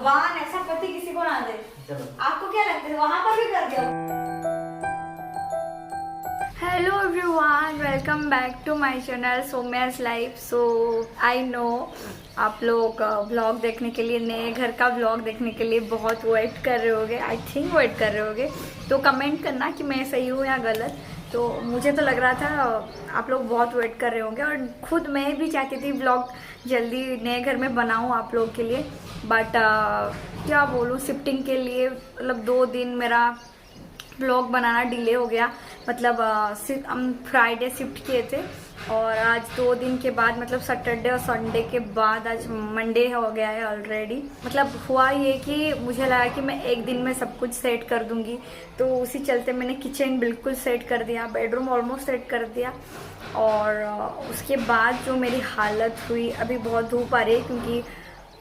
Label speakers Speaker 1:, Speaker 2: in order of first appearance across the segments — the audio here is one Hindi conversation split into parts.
Speaker 1: भगवान ऐसा पति किसी को ना दे। आपको क्या लगता है वहां पर भी कर दिया? Hello everyone, welcome back to my channel Somya's life. So I know आप लोग व्लॉग देखने के लिए, नए घर का व्लॉग देखने के लिए बहुत वेट कर रहे होगे। आई थिंक वेट कर रहे होगे, तो कमेंट करना कि मैं सही हूँ या गलत। तो मुझे तो लग रहा था आप लोग बहुत वेट कर रहे होंगे, और खुद मैं भी चाहती थी व्लॉग जल्दी नए घर में बनाऊँ आप लोग के लिए। बट क्या बोलूँ, शिफ्टिंग के लिए मतलब 2 दिन मेरा व्लॉग बनाना डिले हो गया। मतलब हम फ्राइडे शिफ्ट किए थे, और आज 2 दिन के बाद, मतलब सैटरडे और संडे के बाद आज मंडे हो गया है ऑलरेडी। मतलब हुआ ये कि मुझे लगा कि मैं एक दिन में सब कुछ सेट कर दूंगी, तो उसी चलते मैंने किचन बिल्कुल सेट कर दिया, बेडरूम ऑलमोस्ट सेट कर दिया। और उसके बाद जो मेरी हालत हुई, अभी बहुत धूप आ रही है क्योंकि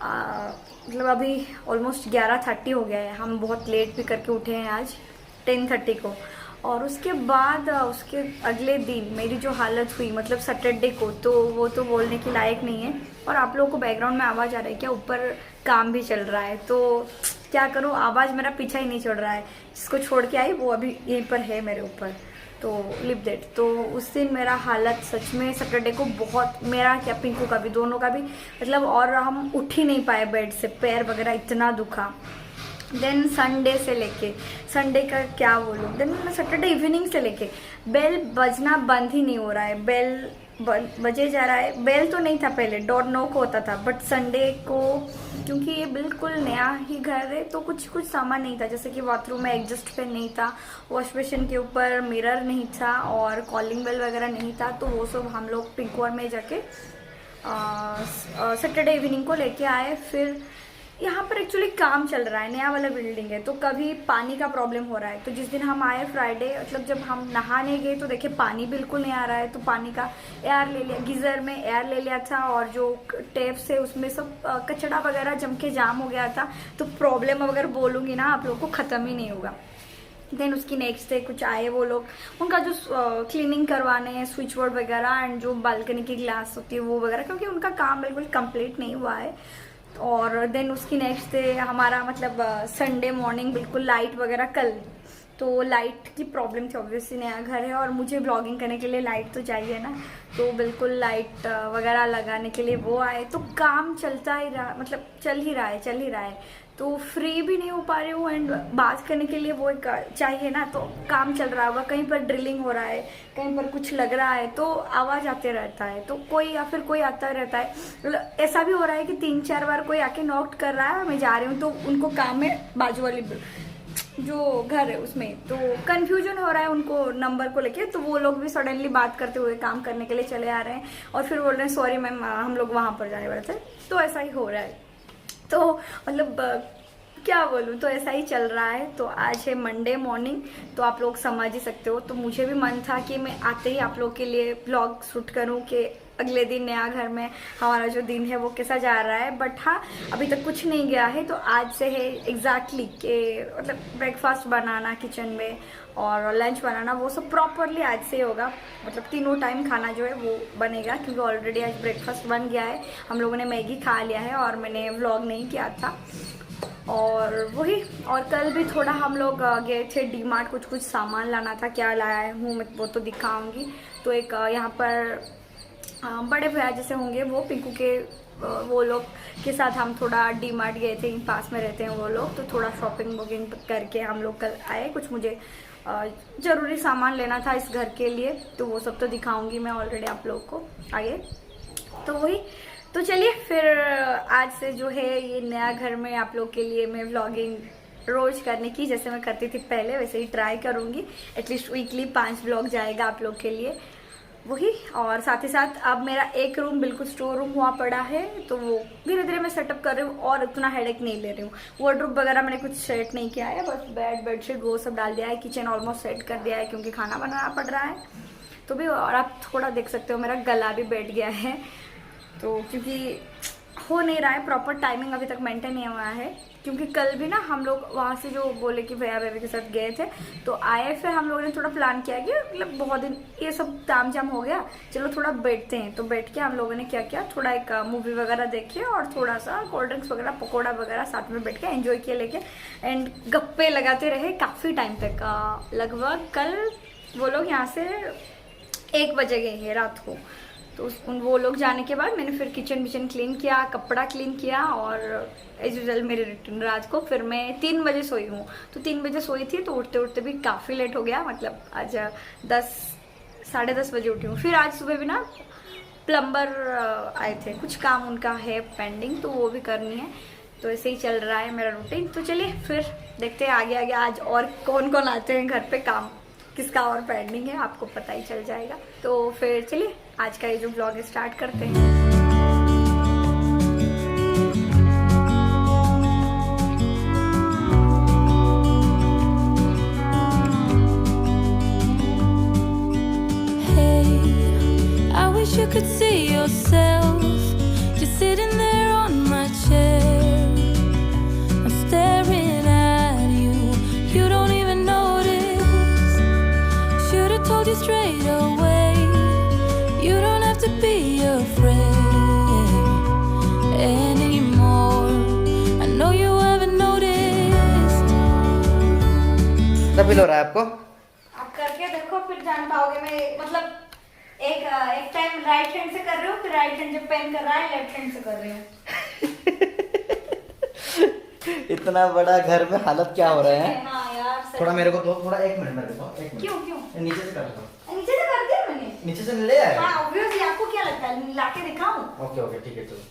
Speaker 1: मतलब अभी ऑलमोस्ट 11:30 हो गया है। हम बहुत लेट भी करके उठे हैं आज 10:30 को। और उसके बाद उसके अगले दिन मेरी जो हालत हुई, मतलब सैटरडे को, तो वो तो बोलने के लायक नहीं है। और आप लोगों को बैकग्राउंड में आवाज़ आ रहा है क्या? ऊपर काम भी चल रहा है, तो क्या करूँ, आवाज़ मेरा पीछा ही नहीं छोड़ रहा है। जिसको छोड़ के आई वो अभी यहीं पर है मेरे ऊपर, तो लिव दैट। तो उस दिन मेरा हालत सच में सैटरडे को बहुत, मेरा क्या पिंकू का भी, दोनों का भी, मतलब और हम उठ ही नहीं पाए बेड से, पैर वगैरह इतना दुखा। देन संडे से लेके, संडे का क्या बोलूँ, देन सैटरडे इवनिंग से लेके बेल बजना बंद ही नहीं हो रहा है। बेल बजे जा रहा है। बेल तो नहीं था पहले, डोर नॉक होता था, बट संडे को क्योंकि ये बिल्कुल नया ही घर है, तो कुछ कुछ सामान नहीं था। जैसे कि बाथरूम में एग्जस्ट फैन नहीं था, वॉश बेसिन के ऊपर मिरर नहीं था, और कॉलिंग बेल वगैरह नहीं था। तो वो सब हम लोग पिंकवर में जाके सैटरडे इवनिंग को लेके आए। फिर यहाँ पर एक्चुअली काम चल रहा है, नया वाला बिल्डिंग है, तो कभी पानी का प्रॉब्लम हो रहा है। तो जिस दिन हम आए फ्राइडे, मतलब जब हम नहाने गए तो देखे पानी बिल्कुल नहीं आ रहा है। तो पानी का एयर ले लिया, गीजर में एयर ले लिया था, और जो टेप से उसमें सब कचड़ा वगैरह जम के जाम हो गया था। तो प्रॉब्लम अगर बोलूँगी ना आप लोगों को, ख़त्म ही नहीं होगा। देन उसकी नेक्स्ट डे कुछ आए वो लोग, उनका जो क्लीनिंग करवाने हैं, स्विच बोर्ड वगैरह एंड जो बालकनी की ग्लास होती है वो वगैरह, क्योंकि उनका काम बिल्कुल कंप्लीट नहीं हुआ है। और देन उसकी नेक्स्ट डे हमारा मतलब संडे मॉर्निंग बिल्कुल लाइट वगैरह कल, तो लाइट की प्रॉब्लम थी। ऑब्वियसली नया घर है और मुझे ब्लॉगिंग करने के लिए लाइट तो चाहिए ना, तो बिल्कुल लाइट वगैरह लगाने के लिए वो आए। तो काम चलता ही रहा, मतलब चल ही रहा है। तो फ्री भी नहीं हो पा रही हूँ, एंड बात करने के लिए वो चाहिए ना, तो काम चल रहा होगा, कहीं पर ड्रिलिंग हो रहा है, कहीं पर कुछ लग रहा है, तो आवाज़ आते रहता है। तो कोई या फिर कोई आता रहता है। मतलब ऐसा भी हो रहा है कि 3-4 बार कोई आके नॉक कर रहा है, मैं जा रही हूँ, तो उनको काम है बाजू वाली जो घर है उसमें, तो कंफ्यूजन हो रहा है उनको नंबर को लेके। तो वो लोग भी सडनली बात करते हुए काम करने के लिए चले आ रहे हैं, और फिर बोल रहे हैं सॉरी मैम, हम लोग वहाँ पर जाने वाले थे। तो ऐसा ही हो रहा है। तो मतलब क्या बोलूँ, तो ऐसा ही चल रहा है। तो आज है मंडे मॉर्निंग, तो आप लोग समझ ही सकते हो। तो मुझे भी मन था कि मैं आते ही आप लोग के लिए ब्लॉग शूट करूँ कि अगले दिन नया घर में हमारा जो दिन है वो कैसा जा रहा है। बट हाँ, अभी तक कुछ नहीं गया है। तो आज से है एग्जैक्टली कि मतलब ब्रेकफास्ट बनाना किचन में, और लंच बनाना, वो सब प्रॉपरली आज से होगा। मतलब तीनों टाइम खाना जो है वो बनेगा, क्योंकि ऑलरेडी आज ब्रेकफास्ट बन गया है। हम लोगों ने मैगी खा लिया है, और मैंने व्लॉग नहीं किया था। और वही, और कल भी थोड़ा हम लोग गए थे डीमार्ट, कुछ सामान लाना था। क्या लाया हूँ मैं वो तो दिखाऊंगी। तो एक यहाँ पर बड़े भैया जैसे होंगे वो, पिंकू के वो लोग के साथ हम थोड़ा डीमार्ट गए थे, पास में रहते हैं वो लोग। तो थोड़ा शॉपिंग वॉकिंग करके हम लोग कल आए। कुछ मुझे ज़रूरी सामान लेना था इस घर के लिए, तो वो सब तो दिखाऊंगी मैं ऑलरेडी आप लोग को आगे। तो वही, तो चलिए फिर आज से जो है ये नया घर में आप लोग के लिए मैं व्लॉगिंग रोज करने की, जैसे मैं करती थी पहले, वैसे ही ट्राई करूँगी। एटलीस्ट वीकली 5 व्लॉग जाएगा आप लोग के लिए वही। और साथ ही साथ अब मेरा एक रूम बिल्कुल स्टोर रूम हुआ पड़ा है, तो वो धीरे धीरे मैं सेटअप कर रही हूँ, और उतना हेडेक नहीं ले रही हूँ। वार्डरोब वगैरह मैंने कुछ सेट नहीं किया है, बस बेडशीट वो सब डाल दिया है। किचन ऑलमोस्ट सेट कर दिया है, क्योंकि खाना बनाना पड़ रहा है तो भी। और आप थोड़ा देख सकते हो मेरा गला भी बैठ गया है, तो क्योंकि हो नहीं रहा है, प्रॉपर टाइमिंग अभी तक मेंटेन नहीं हुआ है, क्योंकि कल भी ना हम लोग वहाँ से जो बोले कि भैया बेबी के साथ गए थे तो आए, फिर हम लोगों ने थोड़ा प्लान किया कि मतलब बहुत दिन ये सब ताम झाम हो गया, चलो थोड़ा बैठते हैं। तो बैठ के हम लोगों ने क्या किया, थोड़ा एक मूवी वगैरह देखे और थोड़ा सा कोल्ड ड्रिंक्स वगैरह पकौड़ा वगैरह साथ में बैठ के एंजॉय किए लेके, एंड गप्पे लगाते रहे काफ़ी टाइम तक। लगभग कल वो लोग यहाँ से 1 बजे गए हैं रात को। तो वो लोग जाने के बाद मैंने फिर किचन विचन क्लीन किया, कपड़ा क्लीन किया, और एज यूजल मेरे रिटर्न रात को फिर मैं 3 बजे सोई हूँ। तो 3 बजे सोई थी तो उठते उठते भी काफ़ी लेट हो गया, मतलब आज साढ़े 10 बजे उठी हूँ। फिर आज सुबह भी ना प्लम्बर आए थे, कुछ काम उनका है पेंडिंग, तो वो भी करनी है। तो ऐसे ही चल रहा है मेरा रूटीन। तो चलिए फिर देखते हैं आगे आगे आज और कौन कौन आते हैं घर पे, काम किसका और पेंडिंग है आपको पता ही चल जाएगा। तो फिर चलिए आज का ये जो ब्लॉग है स्टार्ट करते हैं।
Speaker 2: You could see yourself just sitting there on my chair. I'm staring at you. You don't even notice. Should have told you straight away. You don't have to be afraid anymore. I know you haven't noticed.
Speaker 3: तब फील हो रहा है आपको?
Speaker 1: आप करके देखो फिर जान पाओगे। मैं मतलब एक टाइम राइट हैंड से कर रही हूँ, फिर राइट हैंड जब पेन कर रहा है लेफ्ट हैंड से कर रही हूँ।
Speaker 3: इतना बड़ा घर में हालत क्या हो रहा है?
Speaker 1: हाँ यार सर।
Speaker 3: थोड़ा मेरे को दो, थोड़ा 1 मिनट मेरे को, 1 मिनट।
Speaker 1: क्यों
Speaker 3: नीचे से कर दो।
Speaker 1: नीचे से कर दिया मैंने।
Speaker 3: नीचे से ले आए?
Speaker 1: हाँ ऑब्वियसली। आपको क्या लगता है लाके दिखाऊं?
Speaker 3: ओके ओके ठीक है चलो।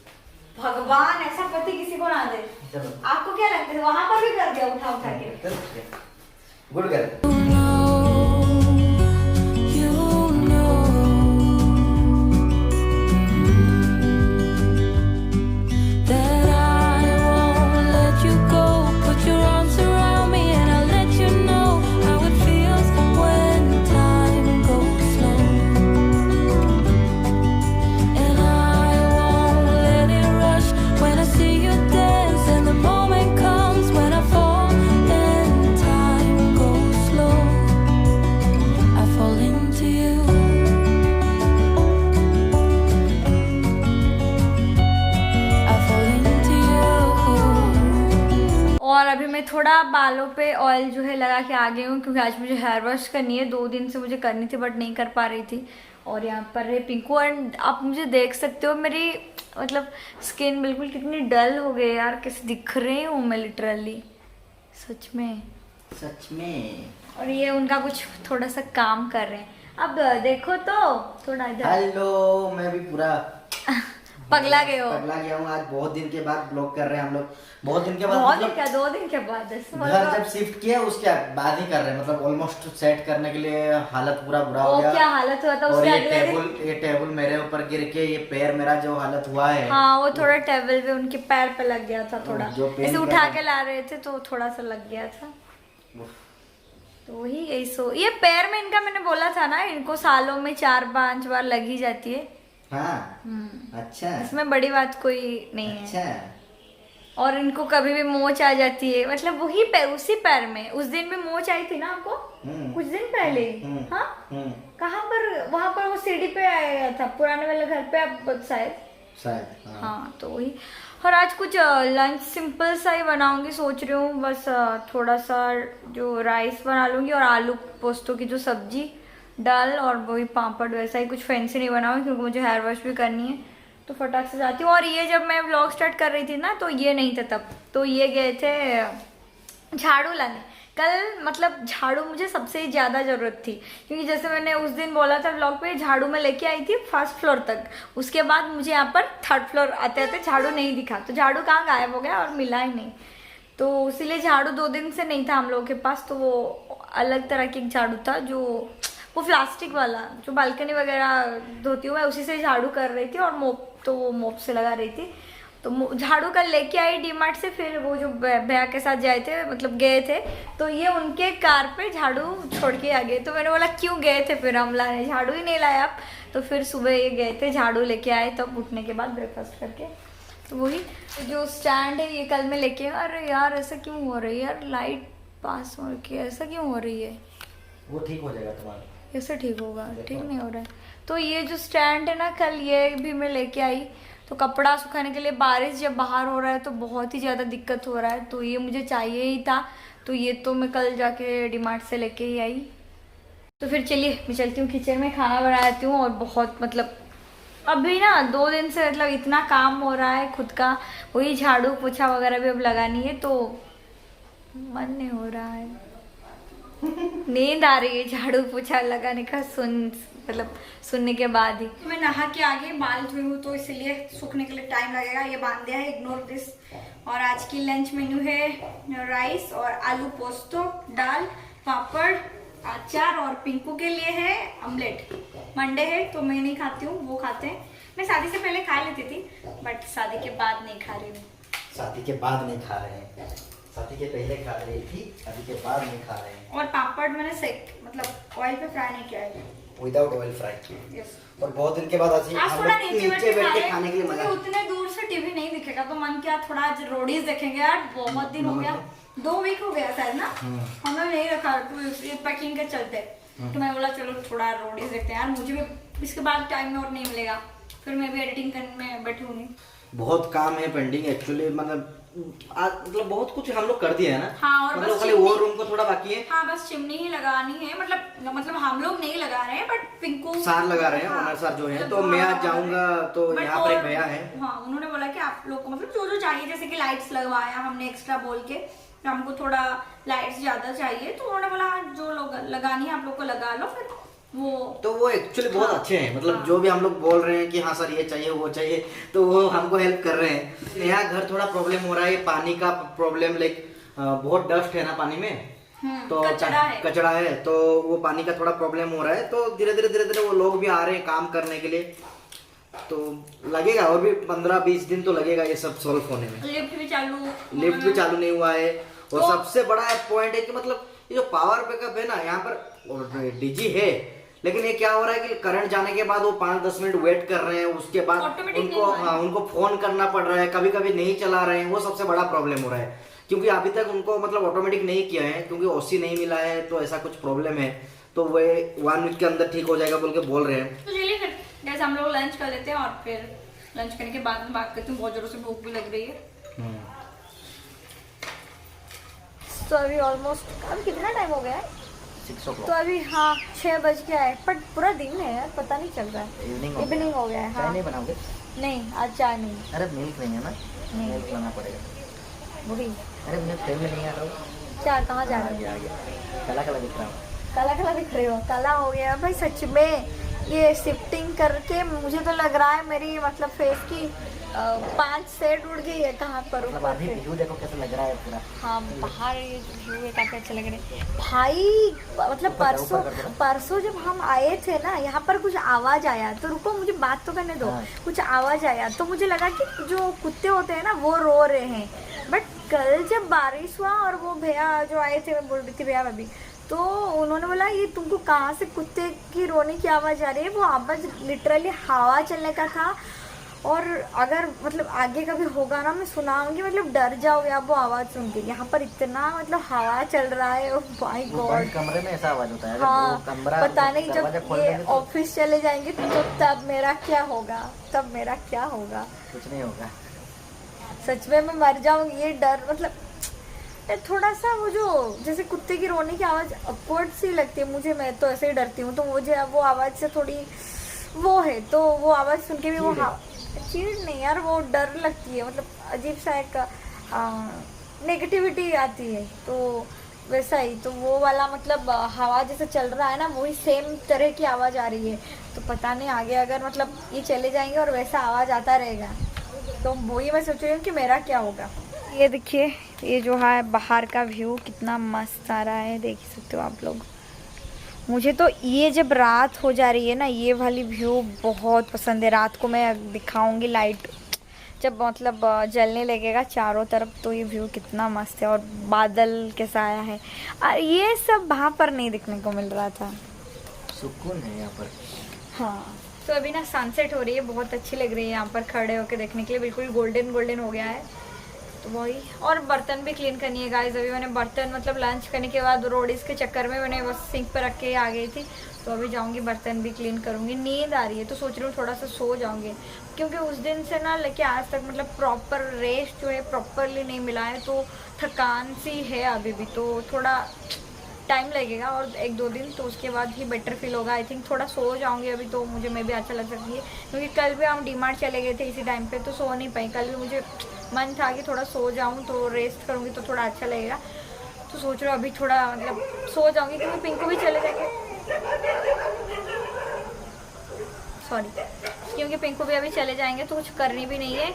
Speaker 1: भगवान ऐसा पति किसी को ना दे।
Speaker 3: चलो
Speaker 1: आपको क्या लगता है वहां पर भी कर दिया उठा उठा के?
Speaker 3: Good girl.
Speaker 1: और अभी मैं थोड़ा बालों पे ऑयल जो है लगा के आ गई हूँ, क्योंकि आज मुझे हेयर वॉश करनी है। 2 दिन से मुझे करनी थी बट नहीं कर पा रही थी। और यहाँ पर है पिंकू, एंड आप मुझे देख सकते हो मेरी मतलब स्किन बिल्कुल कितनी डल हो गई यार, कैसे दिख रही हूँ मैं लिटरली, सच में। और ये उनका कुछ थोड़ा सा काम कर रहे हैं। अब देखो तो थोड़ा इधर।
Speaker 3: हेलो, मैं भी पूरा
Speaker 1: पगला गए हो?
Speaker 3: पगला गया हूँ। आज बहुत दिन के बाद ब्लॉग कर रहे हैं हम लोग। बहुत दिन के बाद
Speaker 1: बहुत दिन क्या, 2 दिन के बाद।
Speaker 3: घर जब शिफ्ट किया उसके बाद ही कर रहे हैं, मतलब ऑलमोस्ट सेट करने के लिए हालत पूरा बुरा हो गया।
Speaker 1: क्या हालत हुआ था
Speaker 3: और
Speaker 1: उसके
Speaker 3: ये टेबल मेरे ऊपर गिर के ये पैर मेरा जो हालत हुआ है।
Speaker 1: हाँ वो थोड़ा टेबल पे उनके पैर पे लग गया था, थोड़ा ऐसे उठा के ला रहे थे तो थोड़ा सा लग गया था। तो वही ये पैर में इनका मैंने बोला था ना, इनको सालों में 4-5 बार लग ही जाती है।
Speaker 3: हाँ अच्छा,
Speaker 1: इसमें बड़ी बात कोई नहीं है।
Speaker 3: अच्छा।
Speaker 1: और इनको कभी भी मोच आ जाती है, मतलब वही पैर, उसी पैर में। उस दिन भी मोच आई थी ना आपको कुछ दिन पहले। हाँ कहाँ पर? वहां पर वो सीढ़ी पे आया था पुराने वाले घर पे, अब शायद। हाँ तो वही। और आज कुछ लंच सिंपल सा ही बनाऊंगी सोच रही हूँ, बस थोड़ा सा जो राइस बना लूंगी और आलू पोस्तों की जो सब्जी, दाल और वही पापड़, वैसा ही कुछ फैंसी नहीं बनाऊंगी क्योंकि मुझे हेयर वॉश भी करनी है तो फटाक से जाती हूँ। और ये जब मैं व्लॉग स्टार्ट कर रही थी ना तो ये नहीं था तब, तो ये गए थे झाड़ू लाने कल। मतलब झाड़ू मुझे सबसे ज़्यादा ज़रूरत थी, क्योंकि जैसे मैंने उस दिन बोला था व्लॉग पे, झाड़ू में लेके आई थी 1st फ्लोर तक, उसके बाद मुझे यहाँ पर 3rd फ्लोर आते आते झाड़ू नहीं दिखा, तो झाड़ू कहाँ गायब हो गया और मिला ही नहीं। तो इसीलिए झाड़ू 2 दिन से नहीं था हम लोगों के पास। तो वो अलग तरह की एक झाड़ू था, जो वो प्लास्टिक वाला जो बालकनी वगैरह धोती हूँ मैं, उसी से झाड़ू कर रही थी। और मोप तो वो मोप से लगा रही थी। तो झाड़ू कल लेके आई डीमार्ट से। फिर वो जो भैया के साथ जाए थे, मतलब गए थे, तो ये उनके कार पे झाड़ू छोड़ के आ गए। तो मैंने बोला क्यों गए थे फिर हम लाने, झाड़ू ही नहीं लाया आप। तो फिर सुबह ये गए थे, झाड़ू लेके आए, तब उठने के बाद ब्रेकफास्ट करके तो वही जो स्टैंड है ये कल मैं लेके आया। अरे यार ऐसा क्यों हो रही है यार, लाइट पास हो रही है, ऐसा क्यों हो रही है?
Speaker 3: वो ठीक हो जाएगा तुम्हारा।
Speaker 1: कैसे ठीक होगा? ठीक नहीं हो रहा है। तो ये जो स्टैंड है ना, कल ये भी मैं लेके आई। तो कपड़ा सुखाने के लिए बारिश जब बाहर हो रहा है तो बहुत ही ज़्यादा दिक्कत हो रहा है, तो ये मुझे चाहिए ही था। तो ये तो मैं कल जाके डीमार्ट से लेके ही आई। तो फिर चलिए मैं चलती हूँ किचन में, खाना बनाती हूँ। और बहुत मतलब अभी ना 2 दिन से मतलब इतना काम हो रहा है खुद का, वही झाड़ू पोछा वगैरह भी अब लगानी है, तो मन नहीं हो रहा है। नींद आ रही है झाड़ू पोछा लगाने का सुनने के बाद ही। मैं नहा के आगे बाल धोई हूँ तो इसलिए सूखने के लिए टाइम लगेगा। ये बांध दिया है, इग्नोर दिस। और आज की लंच मेन्यू है राइस और आलू पोस्तो, दाल, पापड़, अचार, और पिंकू के लिए है ऑमलेट। मंडे है तो मैं नहीं खाती हूँ, वो खाते हैं। मैं शादी से पहले खा लेती थी, बट शादी के बाद नहीं खा रही हूँ।
Speaker 3: शादी के बाद नहीं खा रहे हैं, शादी के पहले खा रही थी, शादी के बाद नहीं खा रहे हैं।
Speaker 1: और पापड़ मैंने मतलब ऑयल पे फ्राई नहीं किया है,
Speaker 3: विदाउट ऑयल फ्राई।
Speaker 1: यस।
Speaker 3: और बहुत दिन के बाद आज हम
Speaker 1: थोड़ा
Speaker 3: लोग नीचे बैठ के खाने के लिए मजा।
Speaker 1: उतने दूर से टीवी नहीं दिखेगा तो मन किया थोड़ा आज रोडीज देखेंगे यार, बहुत दिन हो गया, 2 वीक हो गया शायद ना, हमने नहीं रखा पैकिंग के चलते। तो मैं बोला चलो थोड़ा रोडीज देखते हैं यार, मुझे भी इसके बाद टाइम और नहीं मिलेगा, फिर मैं भी एडिटिंग करने में बैठी हूँ।
Speaker 3: बहुत काम है पेंडिंग एक्चुअली, मतलब बहुत कुछ हम लोग कर दिए है ना।
Speaker 1: हाँ, और
Speaker 3: मतलब खाली वो रूम को थोड़ा बाकी है।
Speaker 1: हाँ, बस चिमनी ही लगानी है, मतलब हम लोग नहीं लगा रहे हैं, बट पिंकू
Speaker 3: सार लगा रहे हैं, ओनर सार जो है। तो मैं आज जाऊंगा, तो यहाँ पर एक भैया है।
Speaker 1: हाँ, उन्होंने बोला कि आप लोग को मतलब जो चाहिए, जैसे कि लाइट्स लगवाया हमने एक्स्ट्रा बोल के, हमको थोड़ा लाइट्स ज्यादा चाहिए, तो उन्होंने बोला जो लोग लगानी है आप लोग को लगा लो। फिर वो एक्चुअली बहुत अच्छे हैं, मतलब जो भी हम लोग बोल रहे हैं कि हाँ सर ये चाहिए वो चाहिए, तो वो हमको हेल्प कर रहे हैं। यहाँ घर थोड़ा प्रॉब्लम हो रहा है, पानी का प्रॉब्लम, लाइक बहुत डस्ट है ना पानी में, तो कचरा है, तो वो पानी का थोड़ा प्रॉब्लम हो रहा है। तो धीरे धीरे वो लोग भी आ रहे हैं काम करने के लिए, तो लगेगा और भी 15-20 दिन तो लगेगा ये सब सॉल्व होने में। लिफ्ट भी चालू नहीं हुआ है। और सबसे बड़ा पॉइंट है कि मतलब ये जो पावर बैकअप है ना, यहाँ पर डीजी है, लेकिन ये क्या हो रहा है कि करंट जाने के बाद वो 5-10 मिनट वेट कर रहे हैं, उसके बाद उनको फोन करना पड़ रहा है, कभी कभी नहीं चला रहे हैं। वो सबसे बड़ा प्रॉब्लम हो रहा है, क्योंकि अभी तक उनको मतलब ऑटोमेटिक नहीं किया है, क्योंकि ओसी नहीं मिला है, तो ऐसा कुछ प्रॉब्लम है। तो वे 1 वीक के अंदर ठीक हो जाएगा बोल के बोल रहे हैं। तो चलिए फिर जैसे हम लोग लंच कर लेते हैं, और फिर लंच करने के बाद में बात करती हूँ, बहुत जोरों से भूख भी लग रही है। तो अभी ऑलमोस्ट अभी कितना टाइम हो गया है? 6 o'clock। तो अभी हाँ 6 बज गया है, बट पूरा दिन है यार, पता नहीं चल रहा है। इवनिंग हो गया है। हाँ, नहीं बनाओगे? नहीं, आज चाय नहीं। अरे मिल्क नहीं है ना, मिल्क लाना पड़ेगा। वही, अरे मुझे टाइम में नहीं आ रहा हूँ। चाय कहाँ जा रहा है? काला दिख रहा हूँ। काला दिख रहे हो? काला हो गया भाई सच में। ये शिफ्टिंग करके मुझे तो लग रहा है मेरी मतलब फेस की 5 सेट उड़ गई है। कहाँ पर ऊपर से व्यू देखो कैसा लग रहा है पूरा। हाँ, बाहर ये व्यू है, काफी अच्छा लग रहा है भाई। मतलब परसों जब हम आए थे ना, यहाँ पर कुछ आवाज आया, तो रुको मुझे बात तो करने दो। कुछ आवाज आया तो मुझे लगा कि जो कुत्ते होते हैं ना वो रो रहे हैं, बट कल जब बारिश हुआ और वो भैया जो आए थे, मैं बोल रही थी भैया अभी, तो उन्होंने बोला ये तुमको कहाँ से कुत्ते की रोने की आवाज़ आ रही है? वो आवाज़ लिटरली हवा चलने का था। और अगर मतलब आगे कभी होगा ना, मैं सुनाऊंगी, मतलब डर जाओगे आप वो आवाज़ सुन के। यहाँ पर इतना मतलब हवा चल रहा है, ओह माय गॉड। कमरे में ऐसा आवाज़ होता है। हाँ, पता नहीं जब ये ऑफिस चले जाएंगे तो तब मेरा क्या होगा, कुछ नहीं होगा। सच में मैं मर जाऊंगी। ये डर मतलब थोड़ा सा वो जो जैसे कुत्ते की रोने की आवाज़ अपवर्ड सी लगती है मुझे, मैं तो ऐसे ही डरती हूँ। तो मुझे वो आवाज़ से थोड़ी वो है, तो वो आवाज़ सुन के भी वो चीड़ नहीं यार, वो डर लगती है, मतलब अजीब सा एक नेगेटिविटी आती है। तो वैसा ही, तो वो वाला मतलब हवा जैसे चल रहा है ना, वही सेम तरह की आवाज़ आ रही है। तो पता नहीं आगे अगर मतलब ये चले जाएंगे और वैसा आवाज़ आता रहेगा, तो वही मैं सोच रही हूँ कि मेरा क्या होगा। ये देखिए, ये जो है बाहर का व्यू कितना मस्त आ रहा है, देख सकते हो आप लोग। मुझे तो ये जब रात हो जा रही है ना, ये वाली व्यू बहुत पसंद है। रात को मैं दिखाऊंगी लाइट जब मतलब जलने लगेगा चारों तरफ, तो ये व्यू कितना मस्त है। और बादल कैसा आया है, ये सब वहाँ पर नहीं दिखने को मिल रहा था। सुकून है यहाँ पर। हाँ, तो अभी ना सनसेट हो रही है, बहुत अच्छी लग रही है यहाँ पर खड़े होकर देखने के लिए, बिल्कुल गोल्डन गोल्डन हो गया है। तो वही, और बर्तन भी क्लीन करनी है गाइस। अभी मैंने बर्तन मतलब लंच करने के बाद रोडीज के चक्कर में मैंने बस सिंक पर रख के आ गई थी, तो अभी जाऊंगी बर्तन भी क्लीन करूंगी। नींद आ रही है तो सोच रही हूँ थोड़ा सा सो जाऊंगी, क्योंकि उस दिन से ना लेके आज तक मतलब प्रॉपर रेस्ट जो है प्रॉपरली नहीं मिला है, तो थकान सी है अभी भी, तो थोड़ा टाइम लगेगा और 1-2 दिन, तो उसके बाद ही बेटर फील होगा। आई थिंक थोड़ा सो जाऊंगी अभी, तो मुझे मैं भी अच्छा लग सकती है, क्योंकि कल भी हम डीमार्ट चले गए थे इसी टाइम पे, तो सो नहीं पाई। कल भी मुझे मन था कि थोड़ा सो जाऊं, तो रेस्ट करूंगी तो थोड़ा अच्छा लगेगा। तो सोच रहा हूँ अभी थोड़ा मतलब सो जाऊंगी, क्योंकि पिंकू भी चले जाएंगे, सॉरी, क्योंकि पिंकू भी अभी चले जाएंगे तो कुछ करनी भी नहीं है।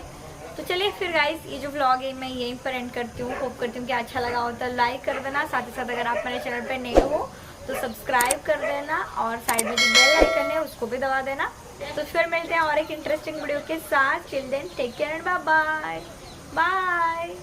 Speaker 1: तो चलिए फिर गाइस, ये जो व्लॉग है मैं यहीं पर एंड करती हूँ। होप करती हूँ कि अच्छा लगा हो तो लाइक कर देना, साथ ही साथ अगर आप मेरे चैनल पर नए हो तो सब्सक्राइब कर देना, और साइड में जो बेल आइकन है उसको भी दबा देना। तो फिर मिलते हैं और एक इंटरेस्टिंग वीडियो के साथ। Till then take care and bye bye bye.